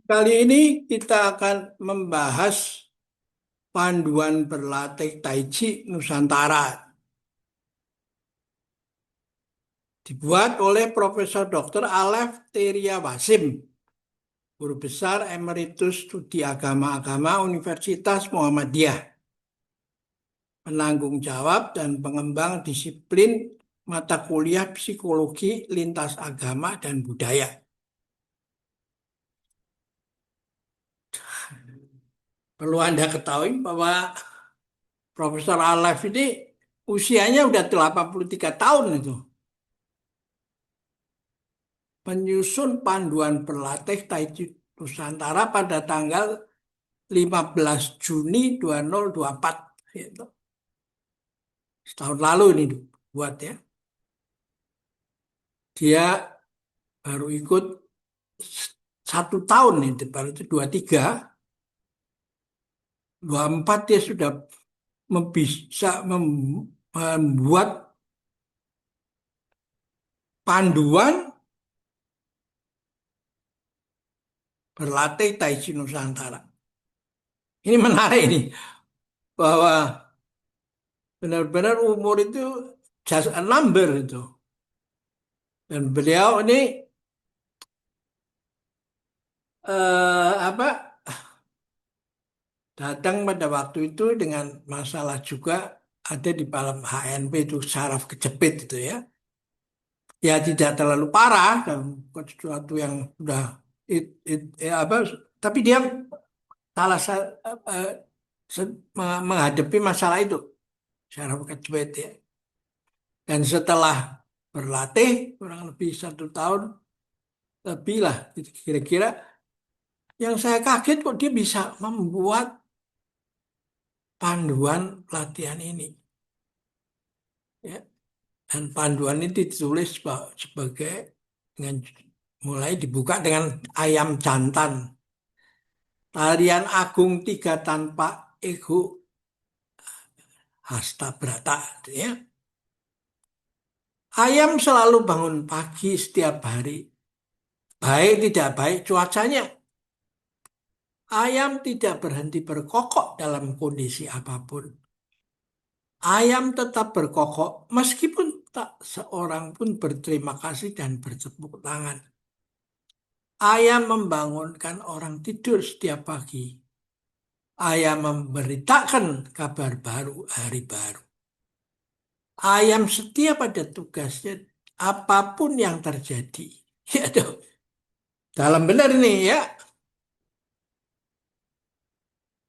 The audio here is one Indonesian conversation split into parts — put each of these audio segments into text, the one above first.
Kali ini kita akan membahas panduan berlatih Tai Chi Nusantara. Dibuat oleh Profesor Dr. Alef Teria Wasim, Guru Besar Emeritus Studi Agama-Agama Universitas Muhammadiyah, penanggung jawab dan pengembang disiplin mata kuliah Psikologi Lintas Agama dan Budaya. Perlu Anda ketahui bahwa Profesor Alef ini usianya udah 83 tahun itu. Menyusun panduan berlatih Tai Chi Nusantara pada tanggal 15 Juni 2024. Gitu. Setahun lalu ini buat ya. Dia baru ikut 1 tahun nih, baru itu 23, 24 dia sudah bisa membuat panduan berlatih Tai Chi Nusantara. Ini menarik nih, bahwa benar-benar umur itu just a number itu. Dan beliau ini apa datang pada waktu itu dengan masalah juga ada di dalam HNP itu saraf kejepit itu ya. Ya tidak terlalu parah dan bukan sesuatu yang sudah apa tapi dia salah eh, menghadapi masalah itu saraf kejepit ya. Dan setelah berlatih kurang lebih 1 tahun lebih lah gitu, kira-kira yang saya kaget kok dia bisa membuat panduan pelatihan ini. Ya. Dan panduan ini ditulis sebagai dengan mulai dibuka dengan ayam jantan. Tarian agung tiga tanpa ego hasta brata. Ya. Ayam selalu bangun pagi setiap hari. Baik tidak baik cuacanya. Ayam tidak berhenti berkokok dalam kondisi apapun. Ayam tetap berkokok meskipun tak seorang pun berterima kasih dan bertepuk tangan. Ayam membangunkan orang tidur setiap pagi. Ayam memberitakan kabar baru hari baru. Ayam setia pada tugasnya apapun yang terjadi. Ya, dalam benar ini ya.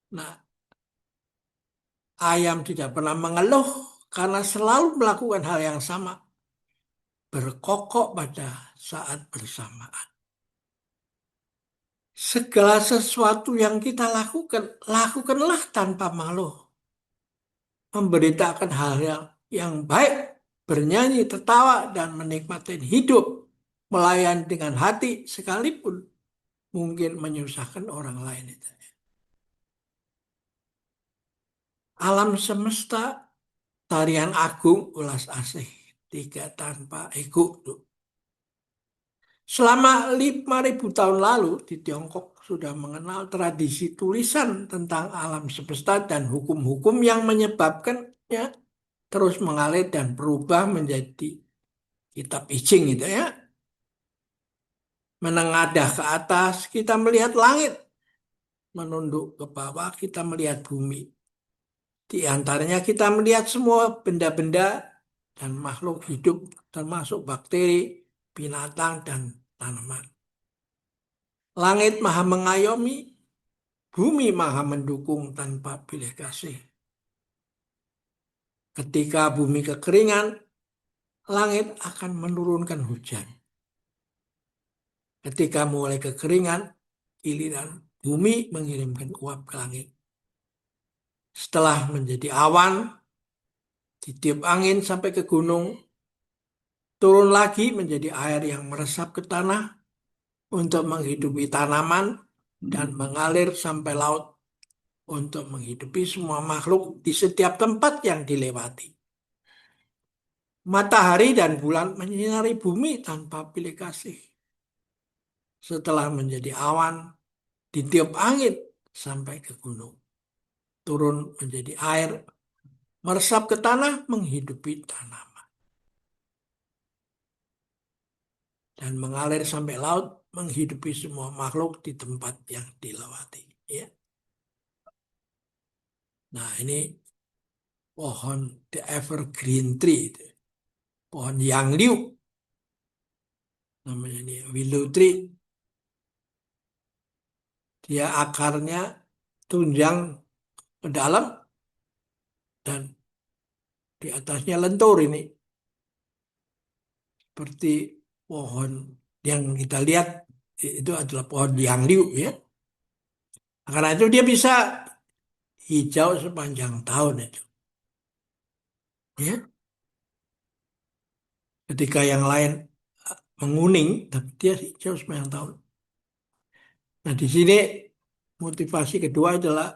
Nah, ayam tidak pernah mengeluh karena selalu melakukan hal yang sama. Berkokok pada saat bersamaan. Segala sesuatu yang kita lakukan, lakukanlah tanpa malu. Memberitakan hal yang baik, bernyanyi, tertawa, dan menikmati hidup. Melayani dengan hati sekalipun mungkin menyusahkan orang lain. Alam semesta, tarian agung, ulas asih. Tiga tanpa ego. Selama 5.000 tahun lalu di Tiongkok sudah mengenal tradisi tulisan tentang alam semesta dan hukum-hukum yang menyebabkannya terus mengalir dan berubah menjadi kitab I Ching gitu ya. Menengadah ke atas kita melihat langit, menunduk ke bawah kita melihat bumi. Di antaranya kita melihat semua benda-benda dan makhluk hidup termasuk bakteri, binatang, dan tanaman. Langit maha mengayomi, bumi maha mendukung tanpa pilih kasih. Ketika bumi kekeringan, langit akan menurunkan hujan. Ketika mulai kekeringan, giliran bumi mengirimkan uap ke langit. Setelah menjadi awan, ditiup angin sampai ke gunung, turun lagi menjadi air yang meresap ke tanah untuk menghidupi tanaman dan mengalir sampai laut untuk menghidupi semua makhluk di setiap tempat yang dilewati. Matahari dan bulan menyinari bumi tanpa pilih kasih. setelah menjadi awan, ditiup angin sampai ke gunung. Turun menjadi air, meresap ke tanah, menghidupi tanaman. Dan mengalir sampai laut, menghidupi semua makhluk di tempat yang dilewati. Ya. Nah ini pohon the evergreen tree, itu. Pohon yang liu, namanya ini willow tree. Dia akarnya tunjang ke dalam dan di atasnya lentur ini. Seperti pohon yang kita lihat itu adalah pohon yang liu ya. Karena itu dia bisa hijau sepanjang tahun itu. Ya, ketika yang lain menguning, tapi dia hijau sepanjang tahun. Nah, di sini motivasi kedua adalah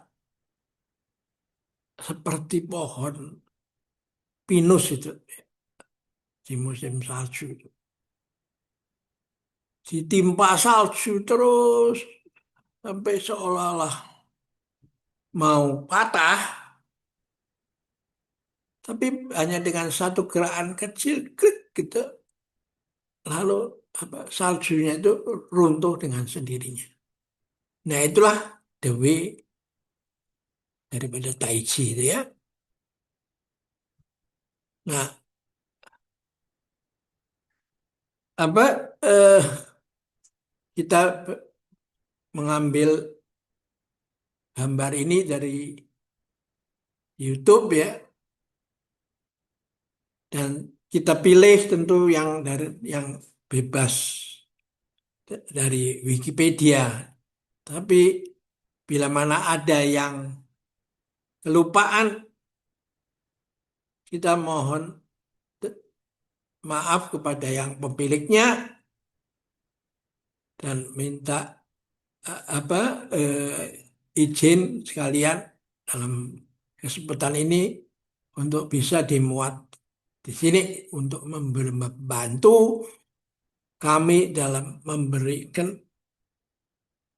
seperti pohon pinus itu di musim salju itu. Ditimpa salju terus sampai seolah-olah mau patah, tapi hanya dengan satu gerakan kecil, klik gitu, lalu saljunya itu runtuh dengan sendirinya. Nah, itulah the way daripada Tai Chi itu ya. Nah, apa eh, kita mengambil gambar ini dari YouTube ya, dan kita pilih tentu yang yang bebas dari Wikipedia. Tapi bila mana ada yang kelupaan, kita mohon maaf kepada yang pemiliknya dan minta apa izin sekalian dalam kesempatan ini untuk bisa dimuat di sini untuk membantu kami dalam memberikan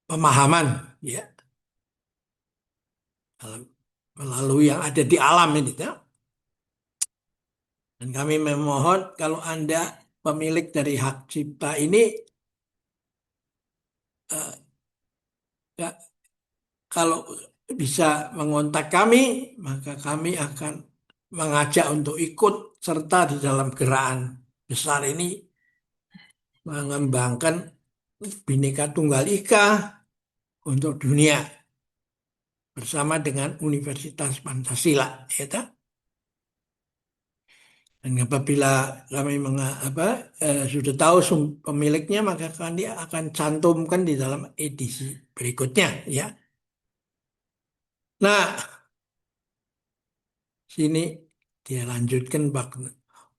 pemahaman ya dalam melalui yang ada di alam ini ya. Dan kami memohon kalau Anda pemilik dari hak cipta ini eh, ya, kalau bisa mengontak kami, maka kami akan mengajak untuk ikut serta di dalam gerakan besar ini mengembangkan Bhinneka Tunggal Ika untuk dunia bersama dengan Universitas Pancasila, ya tak? Dan apabila kami sudah tahu pemiliknya, maka kami akan cantumkan di dalam edisi berikutnya, ya. Nah, sini dia lanjutkan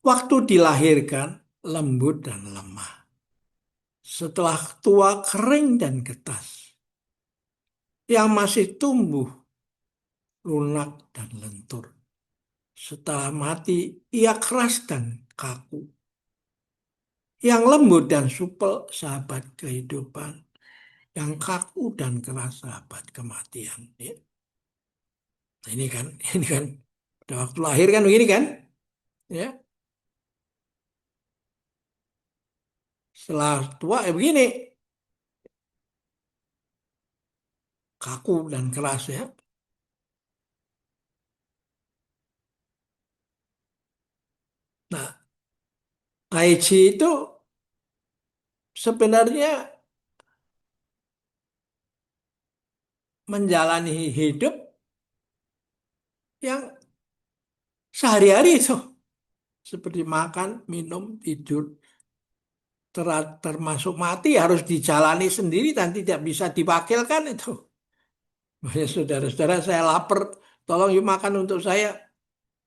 waktu dilahirkan lembut dan lemah. Setelah tua kering dan getas. Yang masih tumbuh lunak dan lentur. Setelah mati ia keras dan kaku. Yang lembut dan supel sahabat kehidupan. Yang kaku dan keras sahabat kematian. Ya. Nah, ini kan, ini kan pada waktu lahir kan begini kan, ya. Setelah tua ya begini, kaku dan keras ya. Nah, Tai Chi itu sebenarnya menjalani hidup yang sehari-hari itu seperti makan, minum, tidur, termasuk mati harus dijalani sendiri dan tidak bisa diwakilkan itu. Makanya saudara-saudara saya lapar, tolong yuk makan untuk saya,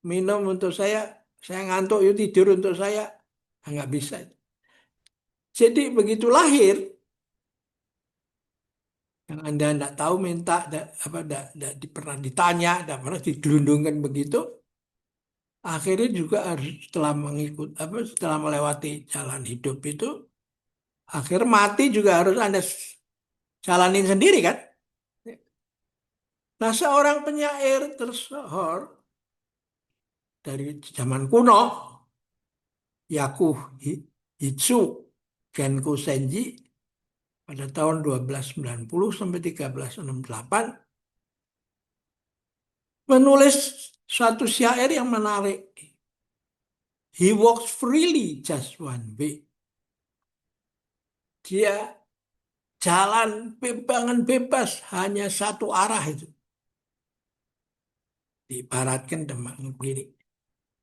minum untuk saya ngantuk yuk tidur untuk saya. Nggak bisa. Jadi begitu lahir, yang Anda tidak tahu minta, pernah ditanya, tidak pernah digelundungkan begitu, akhirnya juga harus setelah mengikut setelah melewati jalan hidup itu Akhir mati juga harus Anda jalanin sendiri kan? Nah, seorang penyair tersohor dari zaman kuno, Hitsu Genko Senji, pada tahun 1290 sampai 1368 menulis suatu syair yang menarik. He walks freely just one way. Dia jalan bebangan bebas hanya satu arah itu. Diibaratkan dengan begini.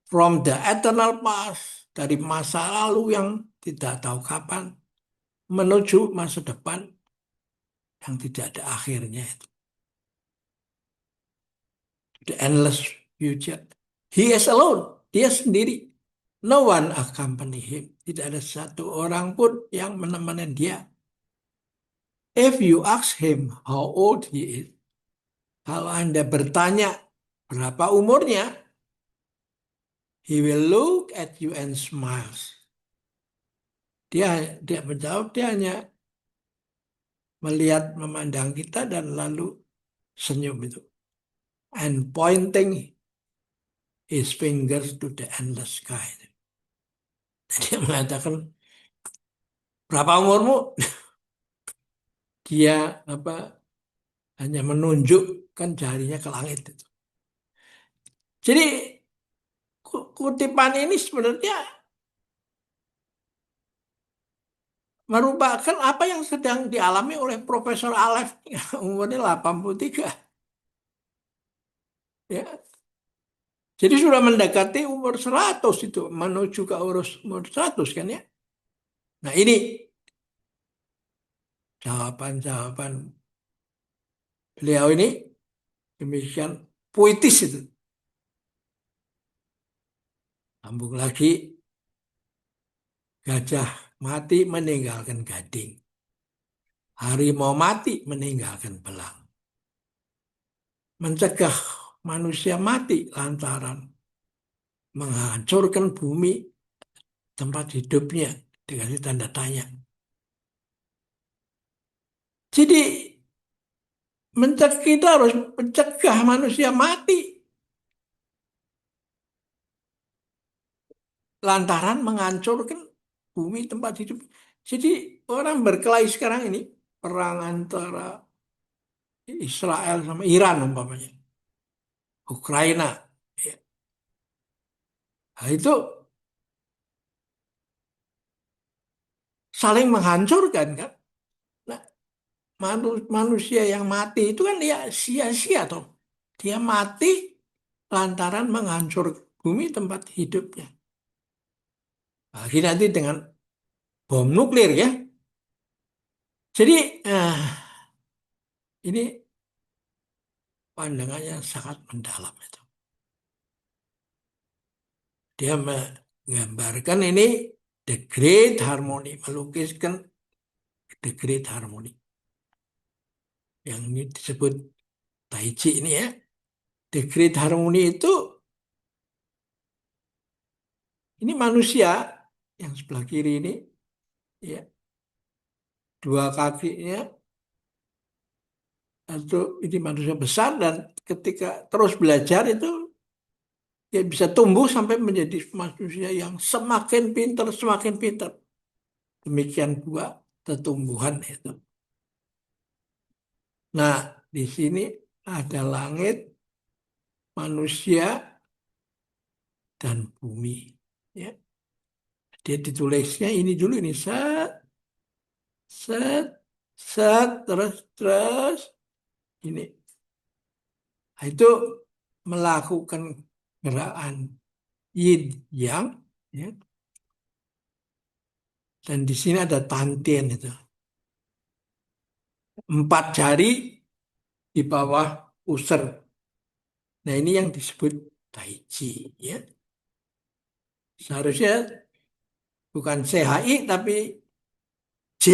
From the eternal past, dari masa lalu yang tidak tahu kapan, menuju masa depan yang tidak ada akhirnya itu. The endless future. He is alone. Dia sendiri. No one accompany him. Tidak ada satu orang pun yang menemani dia. If you ask him how old he is, kalau Anda bertanya berapa umurnya, he will look at you and smiles. Dia menjawab, dia hanya melihat, memandang kita dan lalu senyum itu. And pointing his fingers to the endless sky. Dia mengatakan, berapa umurmu? Dia hanya menunjukkan jarinya ke langit itu. Jadi kutipan ini sebenarnya merupakan apa yang sedang dialami oleh Profesor Alef umurnya 83. Ya. Jadi sudah mendekati umur 100 itu, menuju ke umur 100 kan ya. Nah ini jawaban-jawaban beliau ini demikian puitis itu. Sambung lagi, gajah mati meninggalkan gading. Harimau mati meninggalkan belang. Mencegah manusia mati lantaran menghancurkan bumi tempat hidupnya, dikasih tanda tanya. Jadi kita harus mencegah manusia mati lantaran menghancurkan bumi tempat hidup. Jadi orang berkelahi sekarang ini perang antara Israel sama Iran umpamanya, Ukraina. Ya. Nah, itu saling menghancurkan kan. Nah, manusia yang mati itu kan ya sia-sia toh. Dia mati lantaran menghancur bumi tempat hidupnya. Lagi nanti dengan bom nuklir ya. Jadi ini pandangannya sangat mendalam itu. Dia menggambarkan ini the great harmony, melukiskan the great harmony. Yang ini disebut Tai Chi ini ya. The great harmony itu ini manusia yang sebelah kiri ini ya, dua kakinya atau ini manusia besar dan ketika terus belajar itu ya bisa tumbuh sampai menjadi manusia yang semakin pintar, semakin pintar. Demikian pula pertumbuhan itu. Nah, di sini ada langit, manusia, dan bumi. Ya. Dia ditulisnya ini dulu ini set, set, set, terus ini. Nah, itu melakukan gerakan yin yang, ya. Dan di sini ada tantien itu. 4 jari di bawah user. Nah ini yang disebut Tai Chi. Ya. Seharusnya bukan CHI tapi J,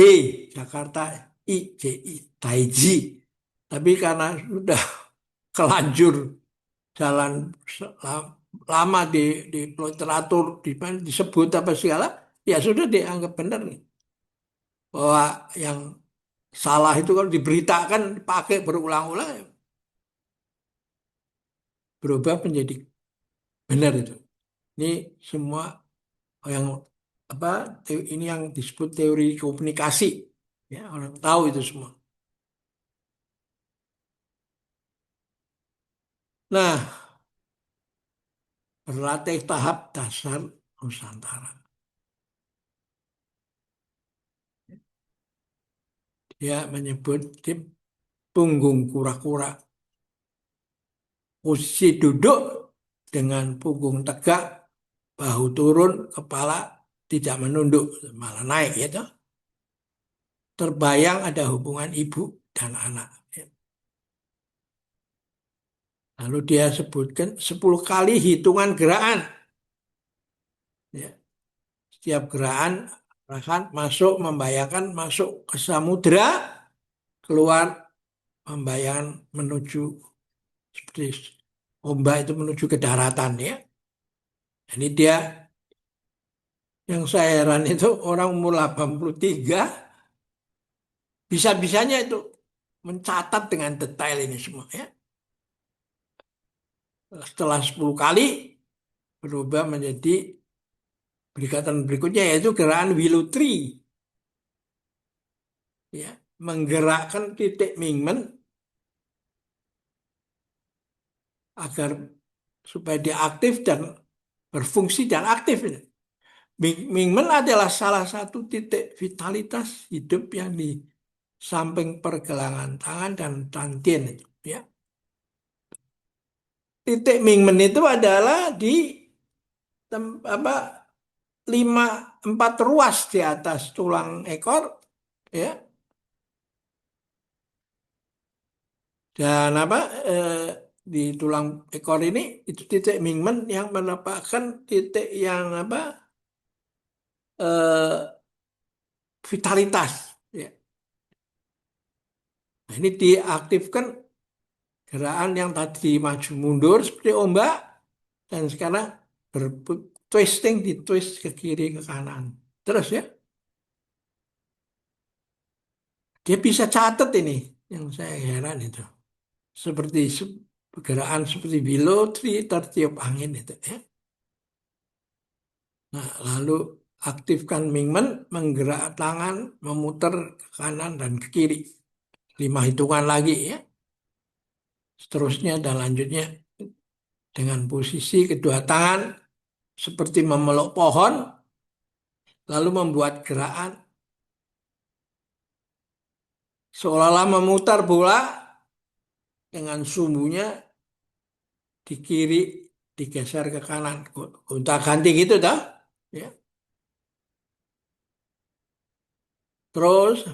Jakarta, I, Tai Chi. Tapi karena sudah kelanjur jalan lama di literatur disebut apa segala, ya sudah dianggap benar nih. bahwa yang salah itu kalau diberitakan dipakai berulang-ulang berubah menjadi benar itu. Ini semua yang apa ini yang disebut teori komunikasi. Ya, orang tahu itu semua. Nah, berlatih tahap dasar Nusantara. Dia menyebut di punggung kura-kura. Posisi duduk dengan punggung tegak, bahu turun, kepala tidak menunduk, malah naik ya. Terbayang ada hubungan ibu dan anak. Ya. Lalu dia sebutkan 10 kali hitungan gerakan. Ya. Setiap gerakan masuk membayangkan masuk ke samudera, keluar membayangkan menuju seperti ombak itu menuju ke daratan ya. Ini dia yang saya heran itu orang umur 83 bisa-bisanya itu mencatat dengan detail ini semua ya. Setelah 10 kali berubah menjadi perikatan berikutnya yaitu gerakan Willow Tree ya, menggerakkan titik Mingmen agar supaya dia aktif dan berfungsi dan aktif ini. Mingmen adalah salah satu titik vitalitas hidup yang di samping pergelangan tangan dan tantien itu ya. Titik Mingmen itu adalah di apa lima empat ruas di atas tulang ekor ya dan apa eh, di tulang ekor ini itu titik Mingmen yang merupakan titik yang apa eh, vitalitas ya. Nah, ini diaktifkan gerakan yang tadi maju mundur seperti ombak dan sekarang twisting di twist ke kiri ke kanan terus ya dia bisa catat ini yang saya heran itu seperti gerakan seperti willow tree tertiup angin itu ya. Nah, lalu aktifkan Mingmen menggerak tangan memutar ke kanan dan ke kiri 5 hitungan lagi ya seterusnya dan lanjutnya dengan posisi kedua tangan seperti memeluk pohon lalu membuat gerakan seolah-olah memutar bola dengan sumbunya di kiri digeser ke kanan gonta-ganti gitu dah ya terus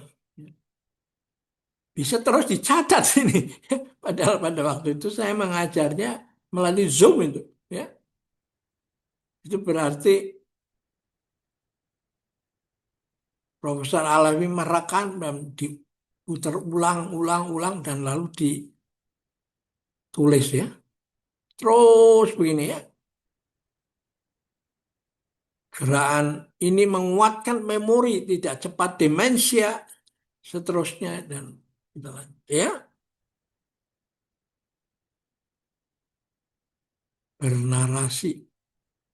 bisa terus dicatat ini padahal pada waktu itu saya mengajarnya melalui Zoom itu ya itu berarti Profesor Alawi merekam dan diputar ulang-ulang dan lalu ditulis ya terus begini ya gerakan ini menguatkan memori tidak cepat demensia seterusnya dan gitu kan. Ya bernarasi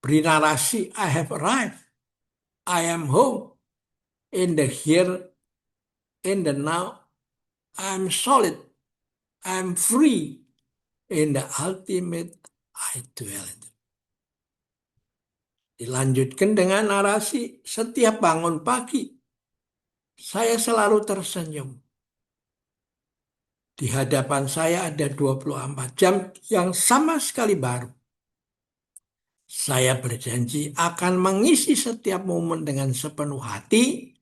bernarasi I have arrived I am home in the here in the now I'm solid I'm free in the ultimate ideality. Dilanjutkan dengan narasi setiap bangun pagi saya selalu tersenyum. Di hadapan saya ada 24 jam yang sama sekali baru. Saya berjanji akan mengisi setiap momen dengan sepenuh hati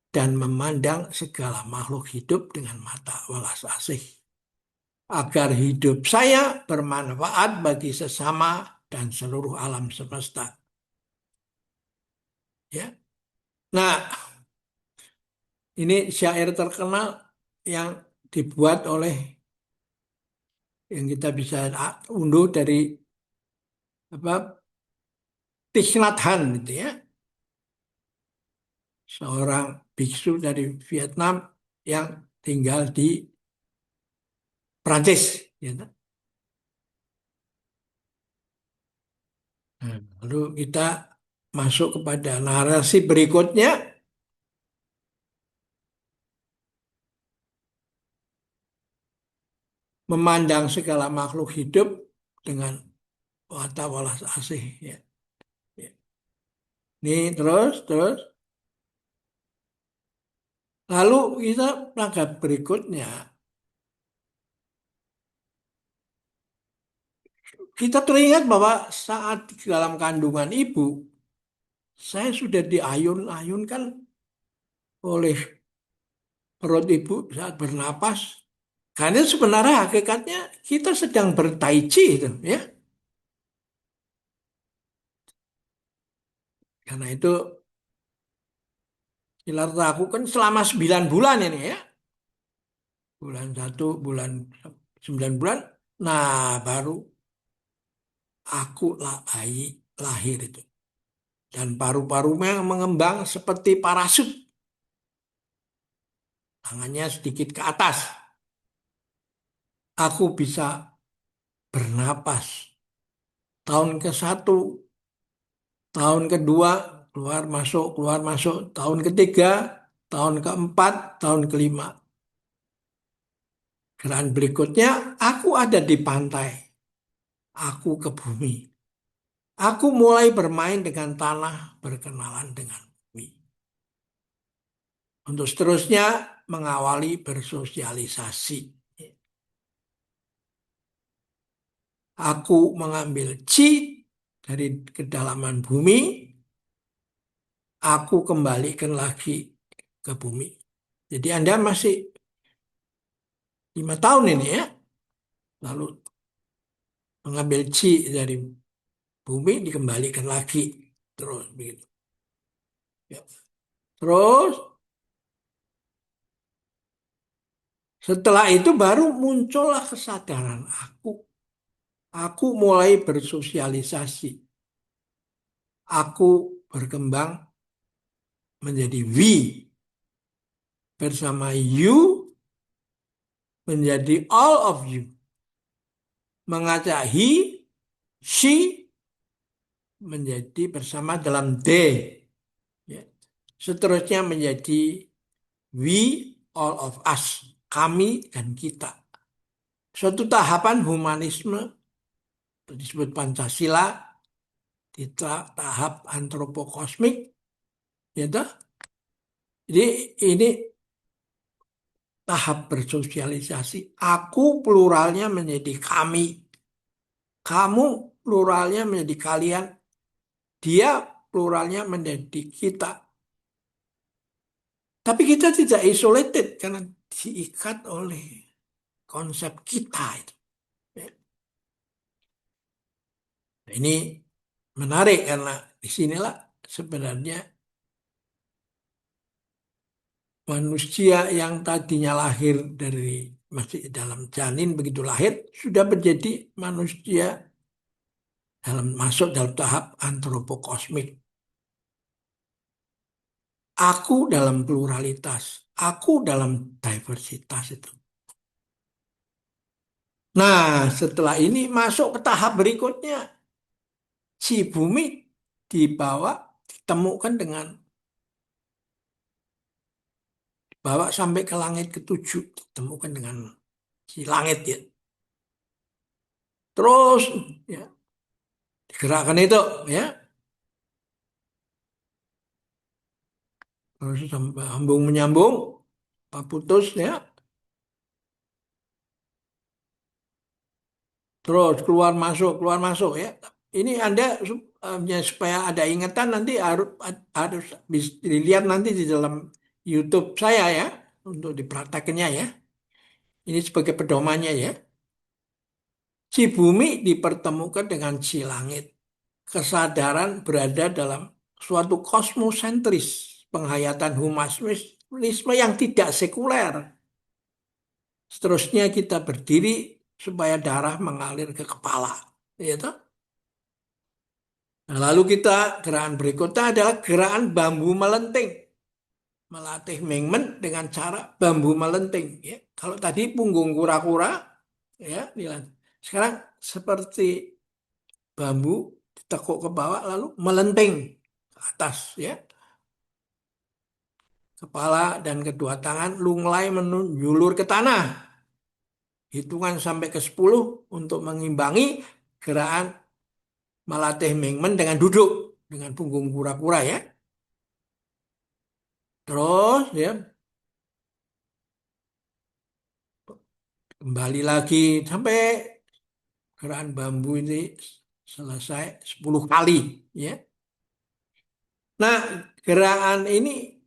dan memandang segala makhluk hidup dengan mata welas asih. Agar hidup saya bermanfaat bagi sesama dan seluruh alam semesta. Ya. Nah, ini syair terkenal yang dibuat oleh yang kita bisa unduh dari apa Thich Nhat Hanh gitu ya. Seorang biksu dari Vietnam yang tinggal di Prancis. Gitu. Nah, lalu kita masuk kepada narasi berikutnya, memandang segala makhluk hidup dengan mata welas asih. Ya. Ya. Nih terus, lalu kita paragraf berikutnya, kita teringat bahwa saat di dalam kandungan ibu, saya sudah diayun-ayunkan oleh perut ibu saat bernapas. Karena sebenarnya hakikatnya kita sedang bertai chi itu, ya. Karena itu kita lakukan selama 9 bulan ini ya. Bulan satu, bulan 9 bulan. Nah, baru aku lah bayi lahir itu. Dan paru-parunya mengembang seperti parasut. Tangannya sedikit ke atas. Aku bisa bernapas. Tahun ke-1, tahun kedua, keluar masuk. Tahun ketiga, tahun keempat, tahun kelima. Gerakan berikutnya, aku ada di pantai. Aku ke bumi. Aku mulai bermain dengan tanah, berkenalan dengan bumi. Untuk seterusnya, mengawali bersosialisasi. Aku mengambil chi dari kedalaman bumi, aku kembalikan lagi ke bumi. Jadi Anda masih 5 tahun ini ya, lalu mengambil chi dari bumi dikembalikan lagi terus begitu. Ya. Terus setelah itu baru muncullah kesadaran aku. Aku mulai bersosialisasi. Aku berkembang menjadi we bersama you menjadi all of you. Mengajak he, she menjadi bersama dalam they. Ya. Seterusnya menjadi we, all of us. Kami dan kita. Suatu tahapan humanisme disebut Pancasila di tahap antropokosmik. Ya toh? Jadi ini tahap bersosialisasi. Aku pluralnya menjadi kami. Kamu pluralnya menjadi kalian. Dia pluralnya menjadi kita. Tapi kita tidak isolated karena diikat oleh konsep kita itu. Ya. Nah, ini menarik karena disinilah sebenarnya manusia yang tadinya lahir dari masih dalam janin begitu lahir sudah menjadi manusia masuk dalam tahap antropokosmik. Aku dalam pluralitas, aku dalam diversitas itu. Nah, setelah ini masuk ke tahap berikutnya. Si bumi dibawa, ditemukan dengan bawa sampai ke langit ketujuh, ditemukan dengan si langit ya. Terus ya, digerakkan itu ya. Terus sambung menyambung, apa putus ya. Terus keluar masuk ya. Ini Anda ya, supaya ada ingatan nanti harus dilihat nanti di dalam YouTube saya ya untuk dipraktekannya ya. Ini sebagai pedomannya ya. Si bumi dipertemukan dengan si langit. Kesadaran berada dalam suatu kosmosentris, penghayatan humanisme yang tidak sekuler. Seterusnya kita berdiri supaya darah mengalir ke kepala. Gitu. Nah, lalu kita gerakan berikutnya adalah gerakan bambu melenting. melatih movement dengan cara bambu melenting. Ya. Kalau tadi punggung kura-kura, ya, sekarang seperti bambu ditekuk ke bawah lalu melenting ke atas, ya. Kepala dan kedua tangan lunglai menjulur ke tanah. Hitungan sampai ke 10 untuk mengimbangi gerakan melatih movement dengan duduk dengan punggung kura-kura, ya. Terus, ya, kembali lagi sampai gerakan bambu ini selesai 10 kali, ya. Nah, gerakan ini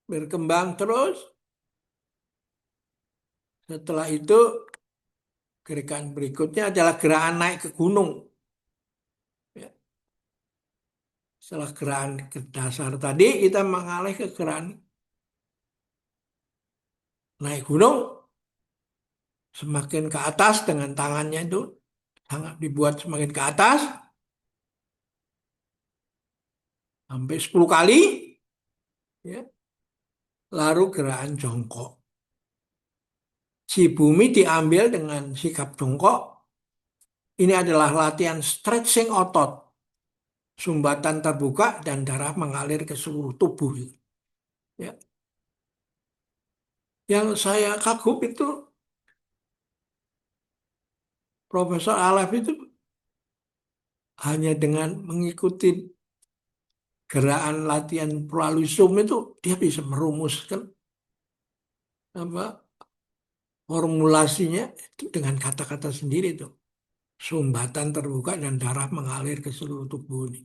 berkembang terus. Setelah itu gerakan berikutnya adalah gerakan naik ke gunung. Ya. Setelah gerakan ke dasar tadi kita mengalih ke gerakan naik gunung, semakin ke atas dengan tangannya itu sangat dibuat semakin ke atas sampai 10 kali, ya. Lalu gerakan jongkok. Si bumi diambil dengan sikap jongkok. Ini adalah latihan stretching otot, sumbatan terbuka dan darah mengalir ke seluruh tubuh. Ya. Yang saya kagum itu Profesor Alef itu hanya dengan mengikuti gerakan latihan melalui Zoom itu dia bisa merumuskan apa formulasinya itu dengan kata-kata sendiri itu. Sumbatan terbuka dan darah mengalir ke seluruh tubuh ini.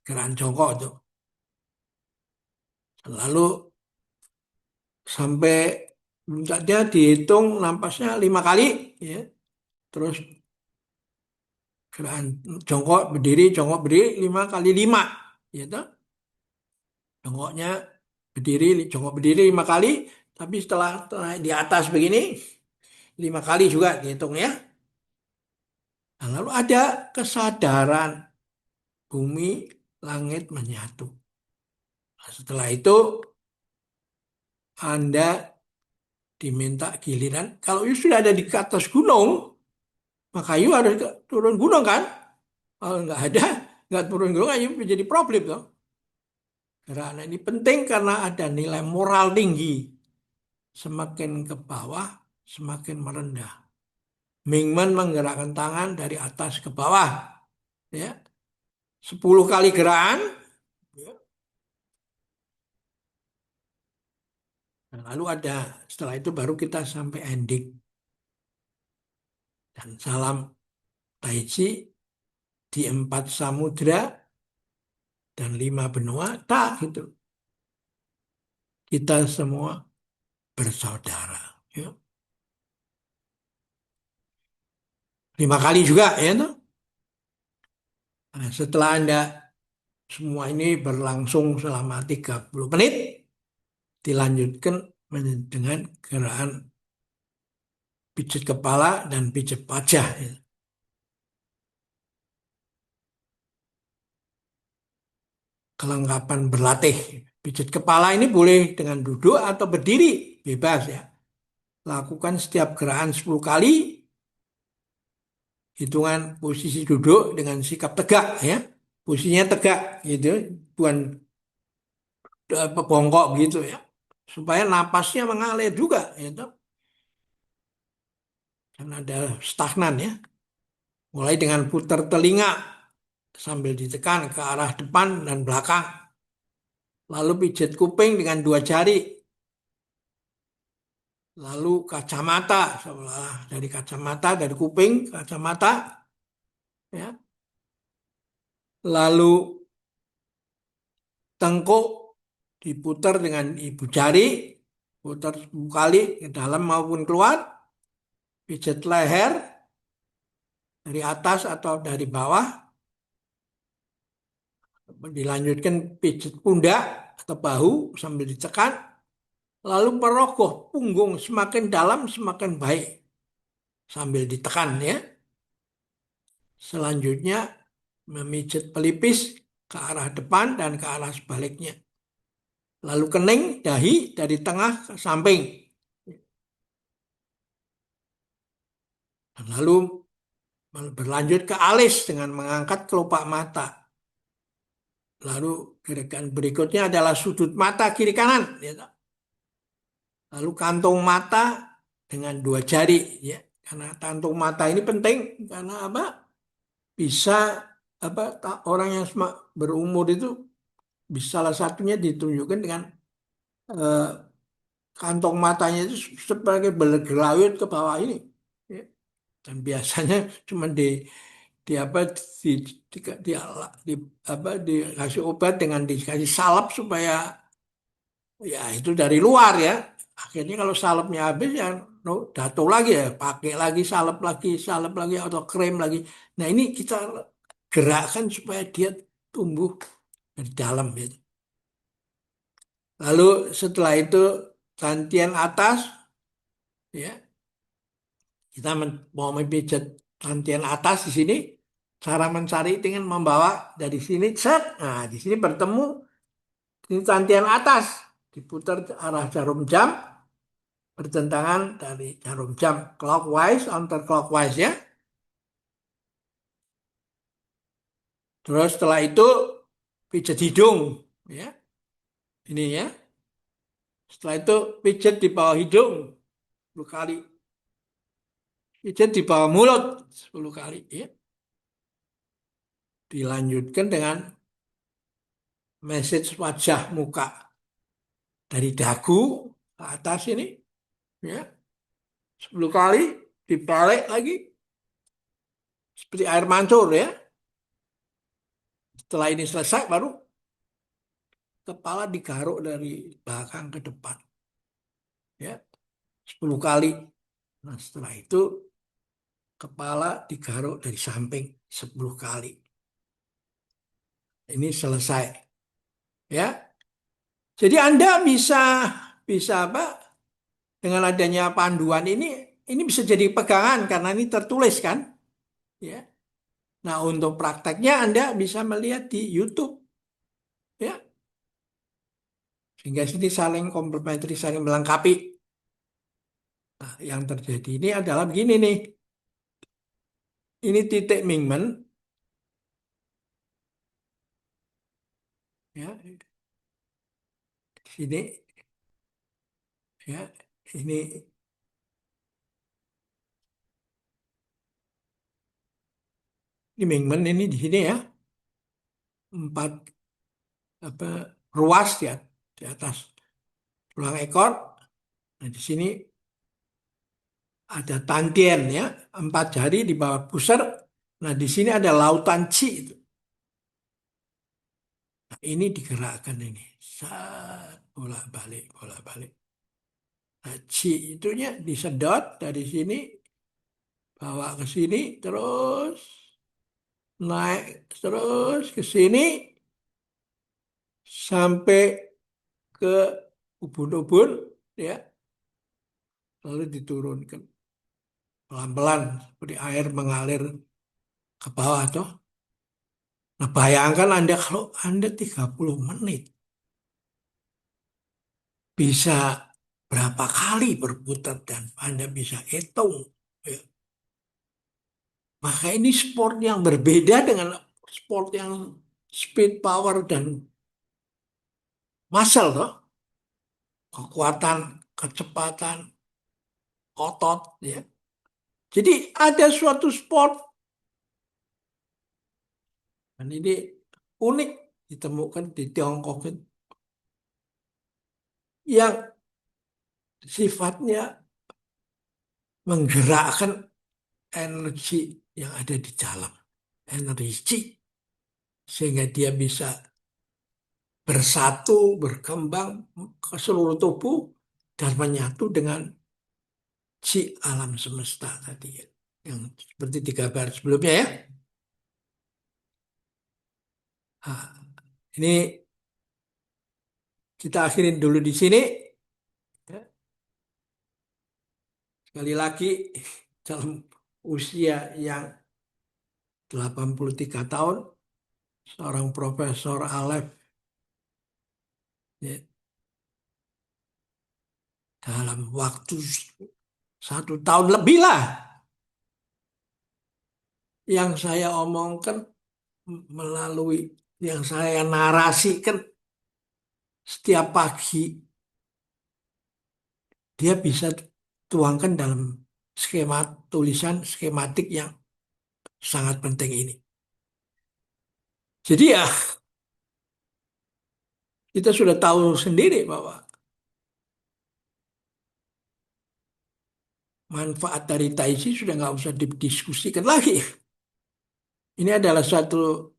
Gerakan jongkok itu. Lalu sampai dia dihitung napasnya 5 kali, ya. Terus gerakan jongkok berdiri 5 kali 5, gitu. Jongkok berdiri 5 kali, tapi setelah naik di atas begini 5 kali juga dihitung, ya. Nah, lalu ada kesadaran bumi langit menyatu. Nah, setelah itu Anda diminta giliran. Kalau you sudah ada di atas gunung, maka you harus turun gunung kan? Kalau nggak turun gunung, you menjadi problem toh. Karena ini penting karena ada nilai moral tinggi. Semakin ke bawah, semakin merendah. Mingman menggerakkan tangan dari atas ke bawah, ya. 10 kali gerakan, ya. Nah, lalu setelah itu baru kita sampai ending. Dan salam Tai Chi di 4 samudra dan 5 benua, tak gitu. Kita semua bersaudara. Ya. 5 kali juga, ya toh. Nah, setelah Anda semua ini berlangsung selama 30 menit, dilanjutkan dengan gerakan pijat kepala dan pijat wajah. Ya. Kelengkapan berlatih. Pijat kepala ini boleh dengan duduk atau berdiri, bebas, ya. Lakukan setiap gerakan 10 kali, hitungan posisi duduk dengan sikap tegak, ya. Posisinya tegak gitu, bukan bongkok gitu, ya. Supaya napasnya mengalir juga, gitu. Karena ada stagnan, ya. Mulai dengan putar telinga sambil ditekan ke arah depan dan belakang. Lalu pijat kuping dengan 2 jari. Lalu kacamata, sebelah dari kacamata, dari kuping, kacamata, ya. Lalu tengkuk diputar dengan ibu jari, putar 10 kali ke dalam maupun keluar, pijat leher dari atas atau dari bawah, dilanjutkan pijat pundak atau bahu sambil ditekan, lalu merogoh punggung semakin dalam semakin baik sambil ditekan, ya. Selanjutnya memijat pelipis ke arah depan dan ke arah sebaliknya. lalu kening, dahi dari tengah ke samping. Lalu berlanjut ke alis dengan mengangkat kelopak mata. Lalu gerakan berikutnya adalah sudut mata kiri kanan. Ya. Lalu kantung mata dengan dua jari. Ya. Karena kantung mata ini penting karena apa? Bisa apa orang yang berumur itu bisa salah satunya ditunjukkan dengan eh, kantong matanya itu sebagai bergelayut ke bawah ini. Ya. Dan biasanya cuma di apa di, di apa dikasih obat dengan dikasih salep supaya ya itu dari luar ya. Akhirnya kalau salepnya habis ya no, dato lagi ya, pakai salep lagi atau krim lagi. Nah ini kita gerakkan supaya dia tumbuh dari dalam gitu. Lalu setelah itu tantian atas ya kita mau memijat tantian atas di sini. Cara mencari dengan membawa dari sini set. Nah di sini bertemu ini tantian atas diputar ke arah jarum jam bertentangan dari jarum jam clockwise counter clockwise ya. Terus setelah itu pijat hidung ya. Ini ya. Setelah itu pijat di bawah hidung 10 kali. Pijat di bawah mulut 10 kali ya. Dilanjutkan dengan message wajah muka dari dagu ke atas ini ya. 10 kali dibalik lagi seperti air mancur ya. Setelah ini selesai baru kepala digaruk dari belakang ke depan ya 10 kali. Nah, setelah itu kepala digaruk dari samping 10 kali. Ini selesai ya. Jadi Anda bisa bisa apa? Dengan adanya panduan ini bisa jadi pegangan karena ini tertulis kan ya. Nah, untuk prakteknya Anda bisa melihat di YouTube ya. Sehingga sini saling komplementari, saling melengkapi. Nah, yang terjadi ini adalah begini nih. Ini titik Mingmen ya. Di sini ya. Ini Mingmen ini di sini ya. Empat apa ruas ya di atas tulang ekor. Nah, di sini ada tantien ya, 4 jari di bawah pusar. Nah, di sini ada lautan chi itu. Nah, ini digerakkan ini. Sat, bolak-balik, bolak-balik. Nah, chi itunya disedot dari sini, bawa ke sini, terus naik terus ke sini sampai ke ubun-ubun ya, lalu diturunkan pelan-pelan seperti air mengalir ke bawah tuh. Nah, bayangkan Anda kalau Anda 30 menit bisa berapa kali berputar dan Anda bisa hitung. Ya. Maka ini sport yang berbeda dengan sport yang speed, power, dan muscle toh. Kekuatan, kecepatan, otot. Ya. Jadi ada suatu sport dan ini unik ditemukan di Tiongkok yang sifatnya menggerakkan energi yang ada di dalam energi sehingga dia bisa bersatu, berkembang ke seluruh tubuh dan menyatu dengan si alam semesta tadi ya. Yang seperti digambar sebelumnya ya. Nah, ini kita akhirin dulu di sini. Ya. Sekali lagi dalam usia yang 83 tahun, seorang Profesor Aleph ya, dalam waktu 1 tahun lebih lah yang saya omongkan melalui yang saya narasikan setiap pagi dia bisa tuangkan dalam skema tulisan skematik yang sangat penting ini. Jadi ya kita sudah tahu sendiri bahwa manfaat dari Tai Chi sudah nggak usah didiskusikan lagi. Ini adalah suatu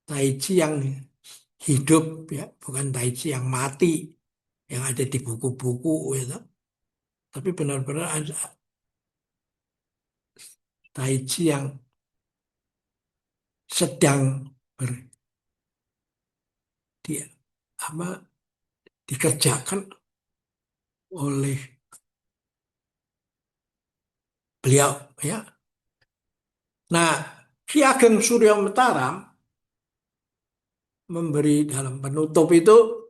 Tai Chi yang hidup ya, bukan Tai Chi yang mati yang ada di buku-buku gitu. Tapi benar-benar ada Tai Chi yang sedang ber, di, apa, dikerjakan oleh beliau ya. Nah, Ki Ageng Suryo Mataram memberi dalam penutup itu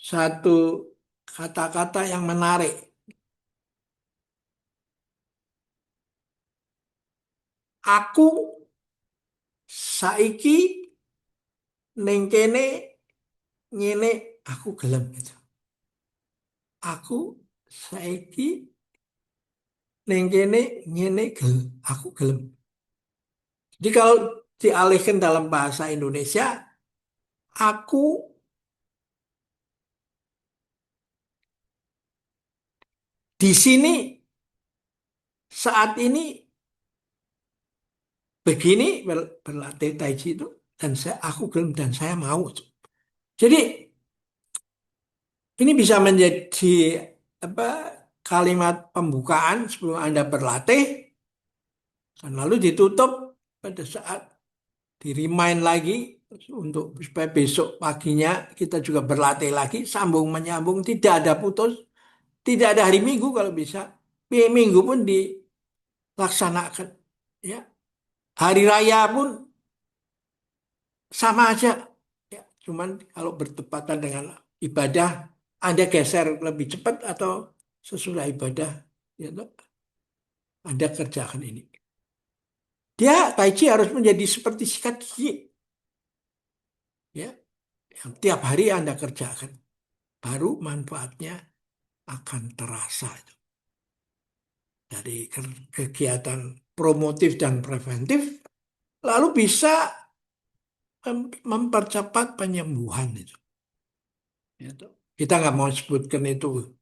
satu kata-kata yang menarik. Aku saiki ning kene ngene aku gelem gitu. Aku saiki ning kene ngene aku gelem. Jadi kalau dialihkan dalam bahasa Indonesia, aku di sini saat ini begini berlatih Tai Chi itu dan aku gelem dan saya mau. Jadi ini bisa menjadi apa kalimat pembukaan sebelum Anda berlatih dan lalu ditutup pada saat di remind lagi untuk supaya besok paginya kita juga berlatih lagi sambung menyambung tidak ada putus tidak ada hari Minggu kalau bisa minggu pun dilaksanakan ya hari raya pun sama aja ya cuman kalau bertepatan dengan ibadah Anda geser lebih cepat atau sesudah ibadah ya toh, Anda kerjakan ini dia Tai Chi harus menjadi seperti sikat gigi ya yang tiap hari Anda kerjakan baru manfaatnya akan terasa itu. Dari kegiatan promotif dan preventif, lalu bisa mempercepat penyembuhan itu. Gitu. Kita nggak mau sebutkan itu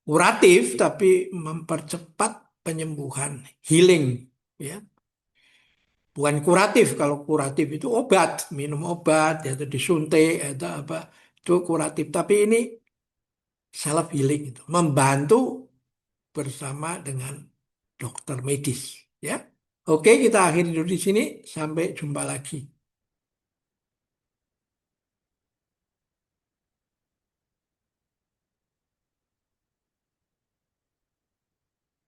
kuratif, tapi mempercepat penyembuhan, healing, ya. Bukan kuratif. Kalau kuratif itu obat, minum obat, atau disuntik, atau apa itu kuratif. Tapi ini self healing itu, membantu bersama dengan dokter medis, ya. Oke, kita akhiri dulu di sini. Sampai jumpa lagi.